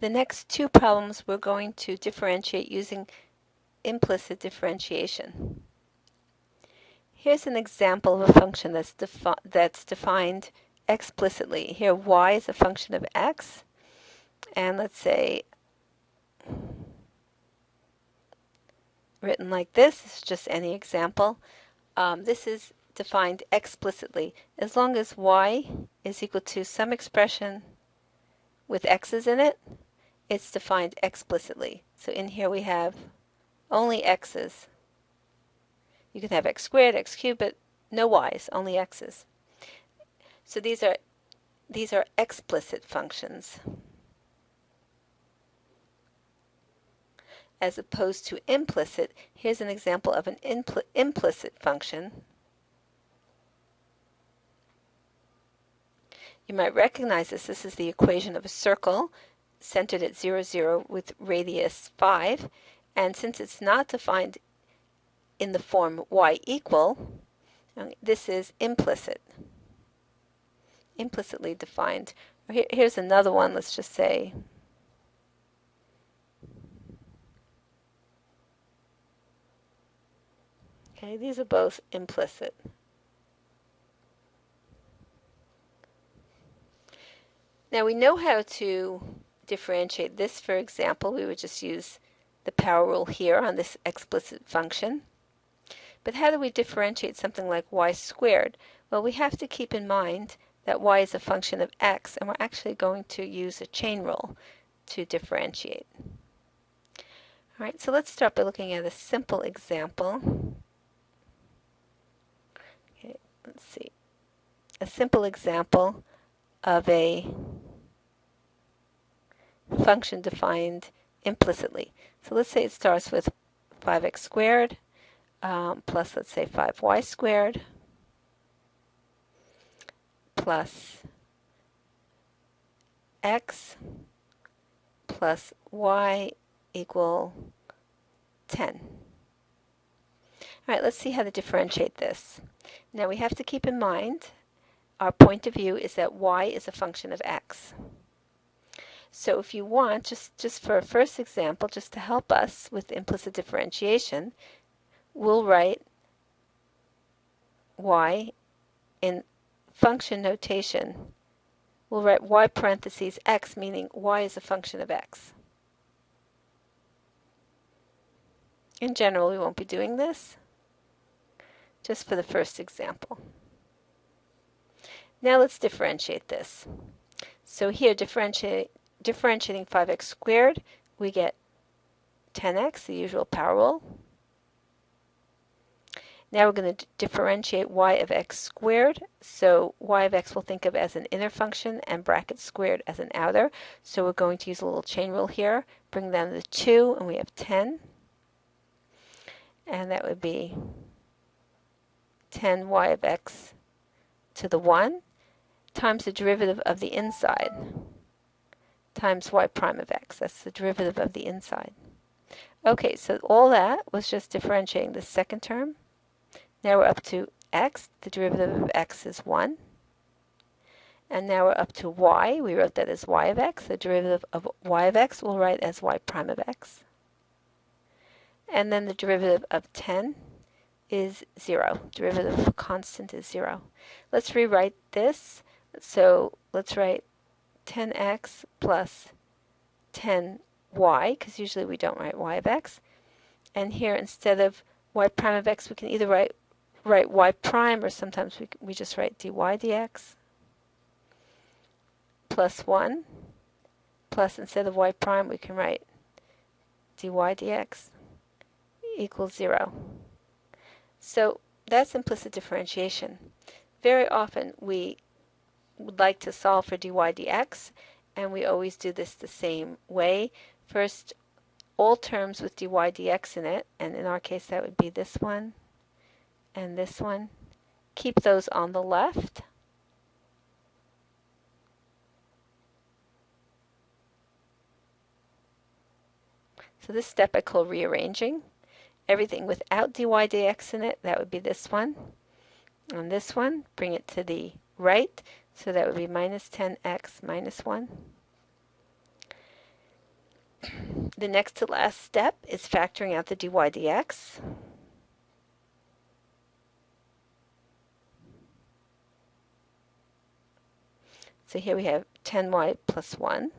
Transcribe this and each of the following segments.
The next two problems we're going to differentiate using implicit differentiation. Here's an example of a function that's defined explicitly. Here y is a function of x, and let's say written like this is just any example. This is defined explicitly. As long as y is equal to some expression with x's in it, it's defined explicitly. So in here we have only x's. You can have x squared, x cubed, but no y's, only x's. So these are explicit functions, as opposed to implicit. Here's an example of an implicit function. You might recognize this. This is the equation of a circle centered at 0, 0 with radius 5. And since it's not defined in the form y equal, this is implicit, implicitly defined. Here's another one. Let's just say okay, these are both implicit. Now we know how to differentiate this. For example, we would just use the power rule here on this explicit function. But how do we differentiate something like y squared? Well, we have to keep in mind that y is a function of x, and we're actually going to use a chain rule to differentiate. All right, so let's start by looking at a simple example. Okay, let's see. A simple example of a function defined implicitly. So let's say it starts with 5x squared plus, let's say, 5y squared plus x plus y equal 10. All right, let's see how to differentiate this. Now we have to keep in mind our point of view is that y is a function of x. So if you want, just for a first example, just to help us with implicit differentiation, we'll write y in function notation. We'll write y parentheses x, meaning y is a function of x. In general, we won't be doing this, just for the first example. Now let's differentiate this. So here, differentiating 5x squared, we get 10x, the usual power rule. Now we're going to differentiate y of x squared. So y of x we'll think of as an inner function and bracket squared as an outer. So we're going to use a little chain rule here. Bring down the 2, and we have 10. And that would be 10y of x to the 1 times the derivative of the inside times y prime of x. That's the derivative of the inside. Okay, so all that was just differentiating the second term. Now we're up to x. The derivative of x is 1. And now we're up to y. We wrote that as y of x. The derivative of y of x we'll write as y prime of x. And then the derivative of 10 is 0. Derivative of a constant is 0. Let's rewrite this. So let's write 10x plus 10y, because usually we don't write y of x. And here, instead of y prime of x, we can either write y prime, or sometimes we just write dy dx plus 1, plus, instead of y prime, we can write dy dx equals 0. So that's implicit differentiation. Very often we would like to solve for dy dx, and we always do this the same way. First, all terms with dy dx in it, and in our case that would be this one and this one. Keep those on the left. So this step I call rearranging. Everything without dy dx in it, that would be this one. And this one, bring it to the right. So that would be minus 10x minus 1. The next to last step is factoring out the dy dx. So here we have 10y plus 1.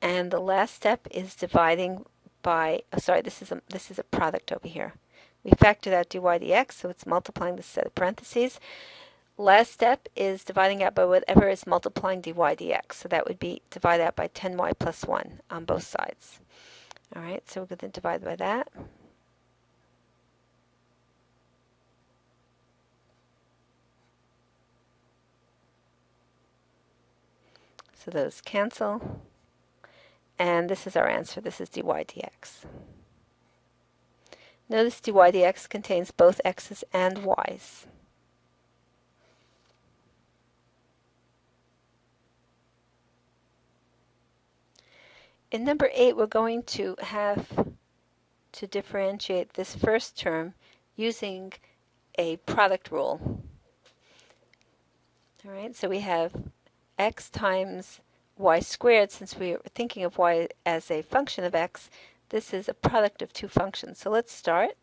And the last step is dividing by, oh, sorry, this is a product over here. We factored out dy dx, so it's multiplying the set of parentheses. Last step is dividing out by whatever is multiplying dy dx. So that would be divide out by 10y plus 1 on both sides. All right, so we're going to divide by that. So those cancel. And this is our answer. This is dy dx. Notice dy dx contains both x's and y's. In number 8, we're going to have to differentiate this first term using a product rule. All right, so we have x times y squared. Since we are thinking of y as a function of x, this is a product of two functions. So let's start.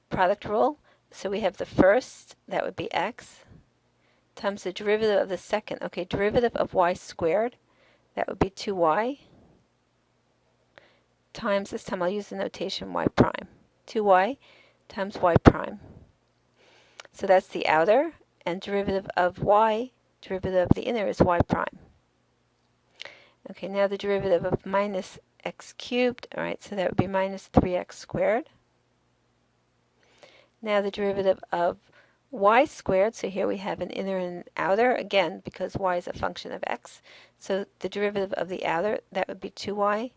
Product rule. So we have the first, that would be x, times the derivative of the second. Okay, derivative of y squared, that would be 2y, times, this time I'll use the notation y prime. 2y times y prime. So that's the outer, and derivative of y, derivative of the inner is y prime. Okay, now the derivative of minus x cubed, all right, so that would be minus 3x squared. Now the derivative of y squared, so here we have an inner and an outer, again, because y is a function of x. So the derivative of the outer, that would be 2y,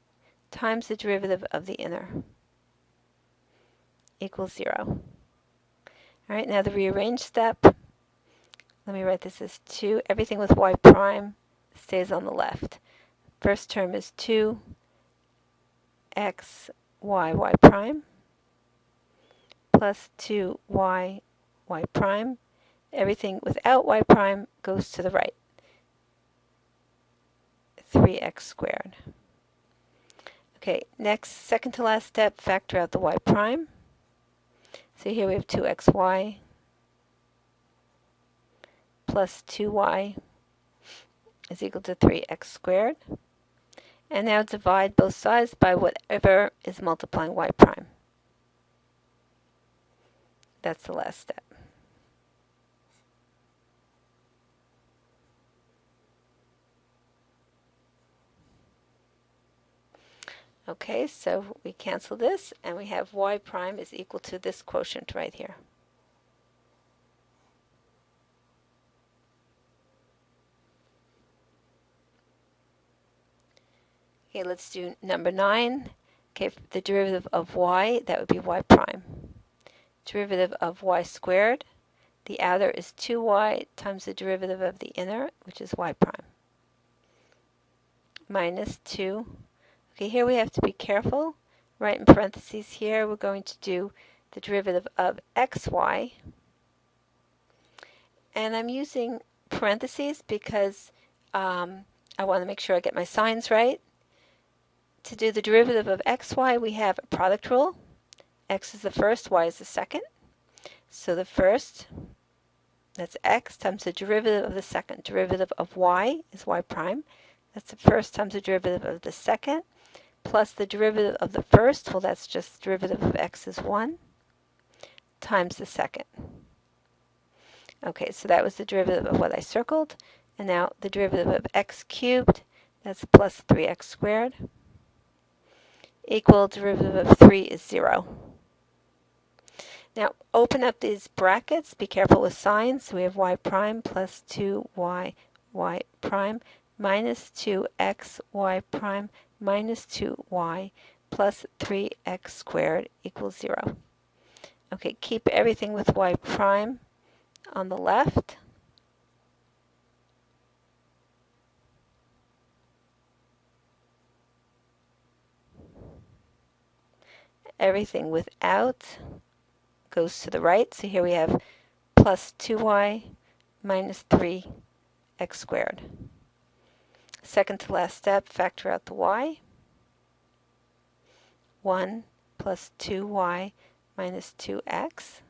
times the derivative of the inner, equals 0. All right, now the rearrange step, let me write this as 2. Everything with y prime stays on the left. First term is 2x y prime plus 2y y prime. Everything without y prime goes to the right. 3x squared. Okay, next, second to last step, factor out the y prime. So here we have 2xy plus 2y is equal to 3x squared. And now divide both sides by whatever is multiplying y prime. That's the last step. Okay, so we cancel this, and we have y prime is equal to this quotient right here. Okay, let's do number 9. Okay, the derivative of y, that would be y prime. Derivative of y squared, the outer is 2y times the derivative of the inner, which is y prime, minus 2. Okay, here we have to be careful. Right in parentheses here, we're going to do the derivative of xy. And I'm using parentheses because I want to make sure I get my signs right. To do the derivative of xy, we have a product rule. X is the first, y is the second. So the first, that's x, times the derivative of the second. Derivative of y is y prime. That's the first times the derivative of the second, plus the derivative of the first, well, that's just derivative of x is 1, times the second. Okay, so that was the derivative of what I circled. And now the derivative of x cubed, that's plus 3x squared, equal derivative of 3 is 0. Now open up these brackets, be careful with signs. So we have y prime plus 2y y prime minus 2x y prime minus 2y plus 3x squared equals 0. Okay, keep everything with y prime on the left. Everything without goes to the right. So here we have plus 2y minus 3 x squared. Second to last step, factor out the y. 1 plus 2y minus 2x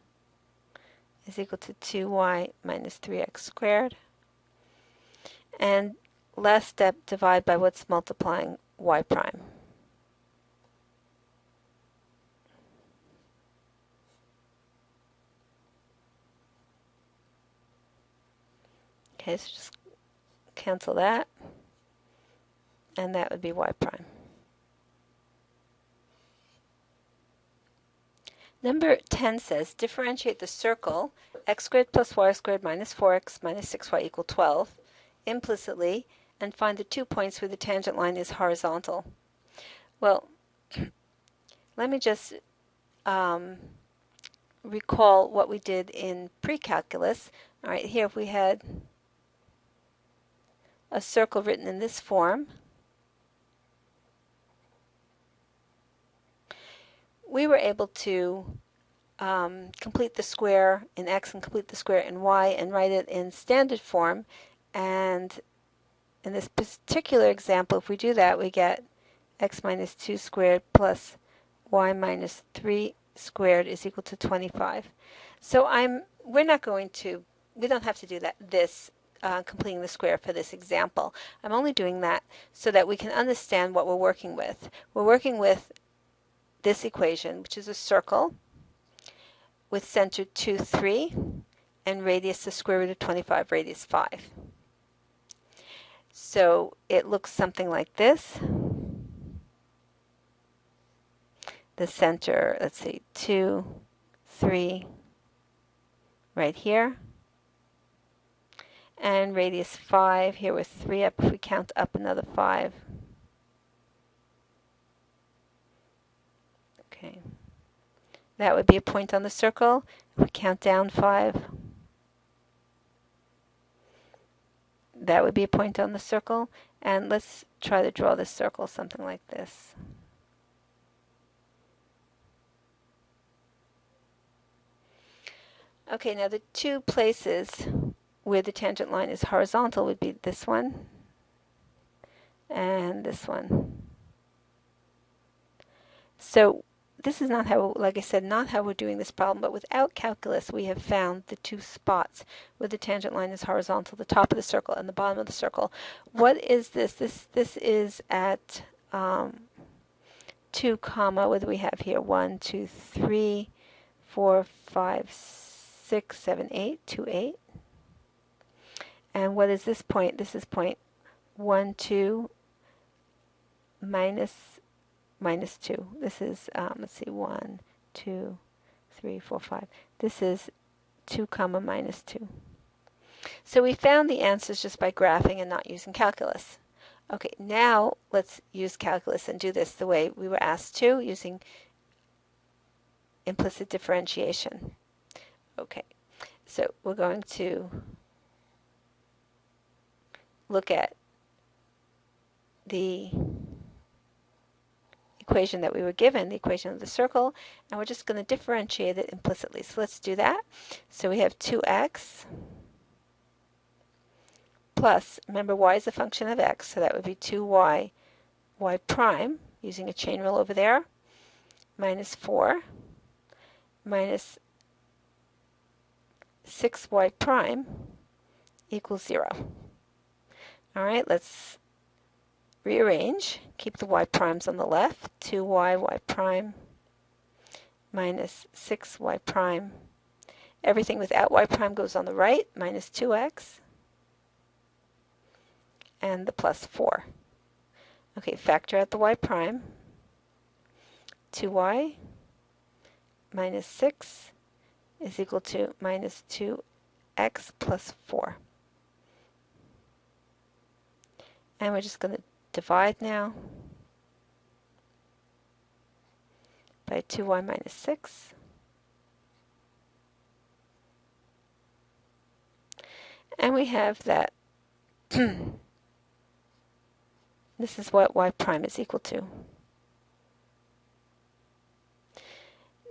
is equal to 2y minus 3x squared. And last step, divide by what's multiplying y prime. Okay, so just cancel that, and that would be y prime. Number 10 says, differentiate the circle x squared plus y squared minus 4x minus 6y equal 12 implicitly and find the 2 points where the tangent line is horizontal. Well, let me just recall what we did in pre-calculus. All right, here if we had a circle written in this form, we were able to complete the square in x and complete the square in y and write it in standard form. And in this particular example, if we do that, we get x minus 2 squared plus y minus 3 squared is equal to 25. So we don't have to do this completing the square for this example. I'm only doing that so that we can understand what we're working with. We're working with this equation, which is a circle with center 2, 3, and radius the square root of 25, radius 5. So it looks something like this. The center, let's see, 2, 3, right here. And radius 5, here with 3 up, if we count up another 5. Okay. That would be a point on the circle. If we count down 5, that would be a point on the circle. And let's try to draw this circle something like this. Okay, now the 2 places where the tangent line is horizontal would be this one and this one. So this is not how, like I said, not how we're doing this problem, but without calculus we have found the 2 spots where the tangent line is horizontal, the top of the circle and the bottom of the circle. What is this? This is at 2 comma, what do we have here? 1, 2, 3, 4, 5, 6, 7, 8, 2, 8. And what is this point? This is point 1, 2, minus 2. This is, let's see, 1, 2, 3, 4, 5. This is 2 comma minus 2. So we found the answers just by graphing and not using calculus. Okay, now let's use calculus and do this the way we were asked to, using implicit differentiation. Okay, so we're going to look at the equation that we were given, the equation of the circle, and we're just going to differentiate it implicitly. So let's do that. So we have 2x plus, remember y is a function of x, so that would be 2y, y prime, using a chain rule over there, minus 4, minus 6y prime equals 0. All right, let's rearrange. Keep the y primes on the left. 2y, y prime, minus 6y prime. Everything without y prime goes on the right, minus 2x, and the plus 4. Okay, factor out the y prime. 2y minus 6 is equal to minus 2x plus 4. And we're just going to divide now by 2y minus 6. And we have that this is what y prime is equal to.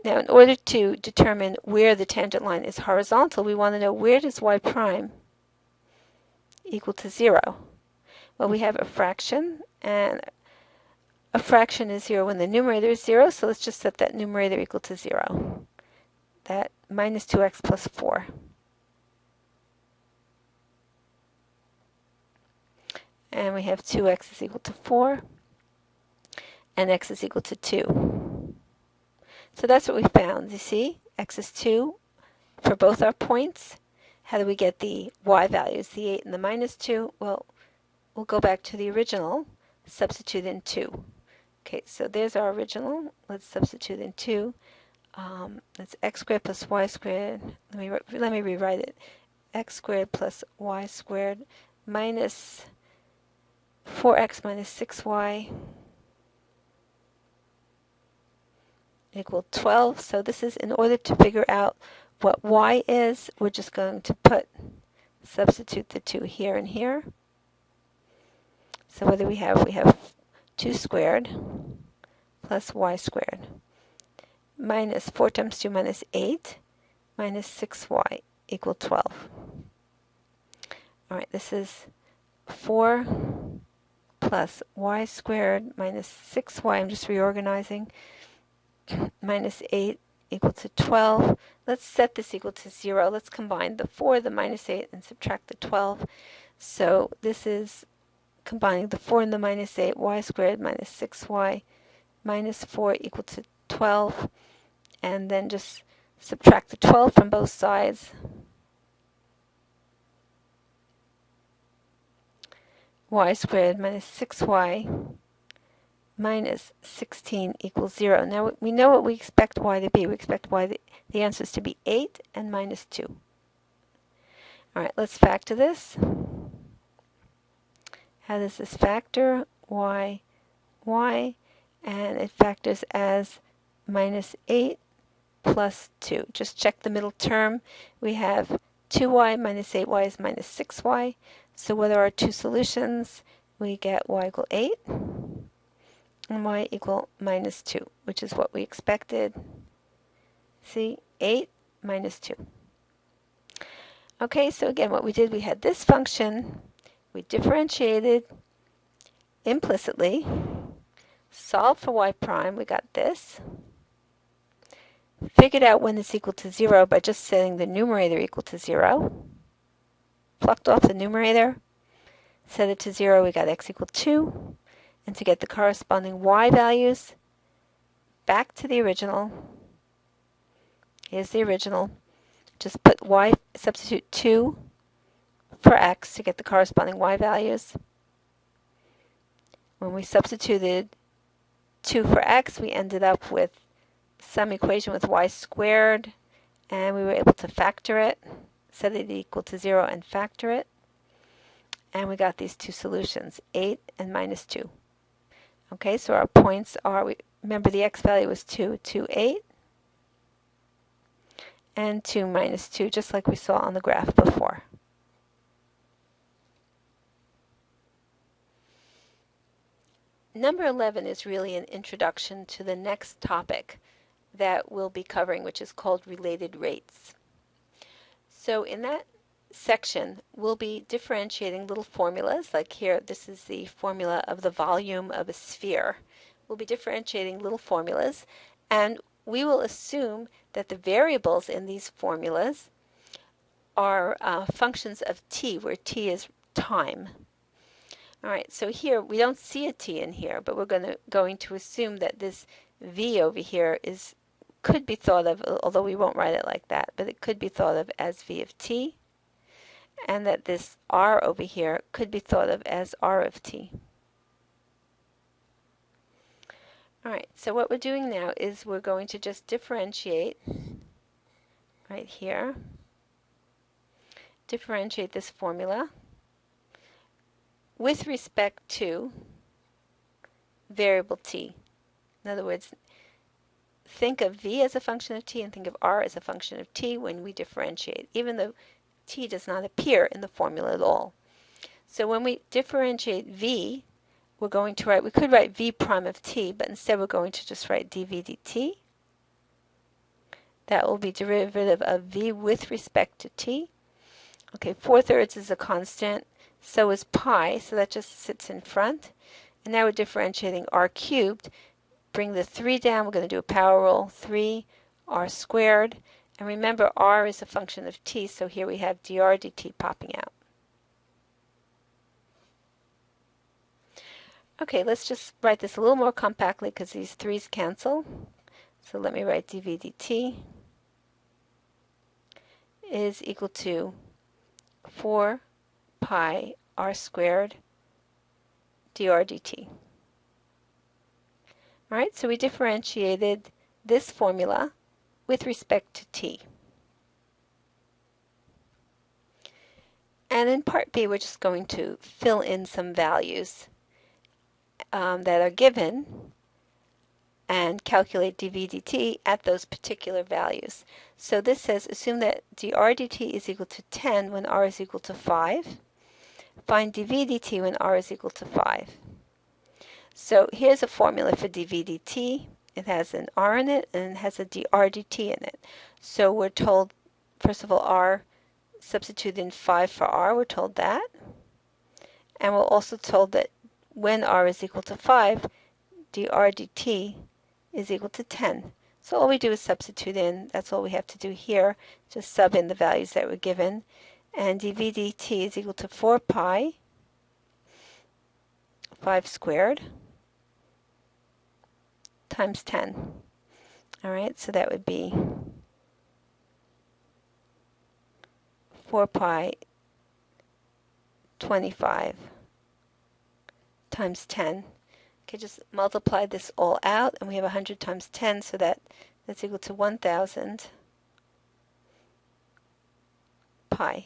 Now, in order to determine where the tangent line is horizontal, we want to know where does y prime equal to 0? Well, we have a fraction, and a fraction is 0 when the numerator is 0, so let's just set that numerator equal to 0. That minus 2x plus 4. And we have 2x is equal to 4, and x is equal to 2. So that's what we found. You see, x is 2 for both our points. How do we get the y values, the 8 and the minus 2? Well, we'll go back to the original, substitute in 2. Okay, so there's our original. Let's substitute in 2. That's x squared plus y squared. Let me rewrite it. X squared plus y squared minus 4x minus 6y equal 12. So this is, in order to figure out what y is, we're just going to substitute the 2 here and here. So what do we have? We have 2 squared plus y squared minus 4 times 2 minus 8 minus 6y equal 12. All right, this is 4 plus y squared minus 6y. I'm just reorganizing. Minus 8 equal to 12. Let's set this equal to 0. Let's combine the 4, the minus 8, and subtract the 12. So this is combining the 4 and the minus 8, y squared minus 6y minus 4 equal to 12. And then just subtract the 12 from both sides. Y squared minus 6y minus 16 equals 0. Now we know what we expect y to be. We expect the answers to be 8 and minus 2. All right, let's factor this. How does this factor? Y, and it factors as minus 8 plus 2. Just check the middle term. We have 2y minus 8y is minus 6y. So what are our two solutions? We get y equal 8. And y equal minus 2, which is what we expected. See, 8 minus 2. Okay, so again, what we did, we had this function, we differentiated implicitly, solved for y prime, we got this, figured out when it's equal to 0 by just setting the numerator equal to 0, plucked off the numerator, set it to 0, we got x equal 2. And to get the corresponding y values, back to the original. Here's the original. Just put y, substitute 2 for x to get the corresponding y values. When we substituted 2 for x, we ended up with some equation with y squared, and we were able to factor it, set it equal to 0 and factor it. And we got these two solutions, 8 and minus 2. Okay, so our points are, remember the x value was 2, 2, 8, and 2 minus 2, just like we saw on the graph before. Number 11 is really an introduction to the next topic that we'll be covering, which is called related rates. So in that section, we'll be differentiating little formulas, like here, this is the formula of the volume of a sphere. We'll be differentiating little formulas, and we will assume that the variables in these formulas are functions of t, where t is time. All right, so here, we don't see a t in here, but we're going to assume that this v over here could be thought of, although we won't write it like that, but it could be thought of as v of t. And that this r over here could be thought of as r of t. All right, so what we're doing now is we're going to just differentiate right here. Differentiate this formula with respect to variable t. In other words, think of v as a function of t and think of r as a function of t when we differentiate, even though t does not appear in the formula at all. So when we differentiate v, we're going to write, we could write v prime of t, but instead we're going to just write dv dt. That will be derivative of v with respect to t. Okay, 4/3 is a constant. So is pi, so that just sits in front. And now we're differentiating r cubed. Bring the 3 down, we're going to do a power rule, 3 r squared. And remember, r is a function of t, so here we have dr dt popping out. Okay, let's just write this a little more compactly because these 3's cancel. So let me write dv dt is equal to 4 pi r squared dr dt. All right, so we differentiated this formula with respect to t. And in part B, we're just going to fill in some values that are given and calculate dv dt at those particular values. So this says assume that dr dt is equal to 10 when r is equal to 5. Find dv dt when r is equal to 5. So here's a formula for dv dt. It has an r in it and it has a dr dt in it. So we're told, first of all, r, substitute in 5 for r, we're told that. And we're also told that when r is equal to 5, dr dt is equal to 10. So all we do is substitute in. That's all we have to do here. Just sub in the values that were given. And dv dt is equal to 4 pi 5 squared times 10. All right, so that would be 4 pi 25 times 10. Okay, just multiply this all out, and we have 100 times 10, so that's equal to 1,000 pi.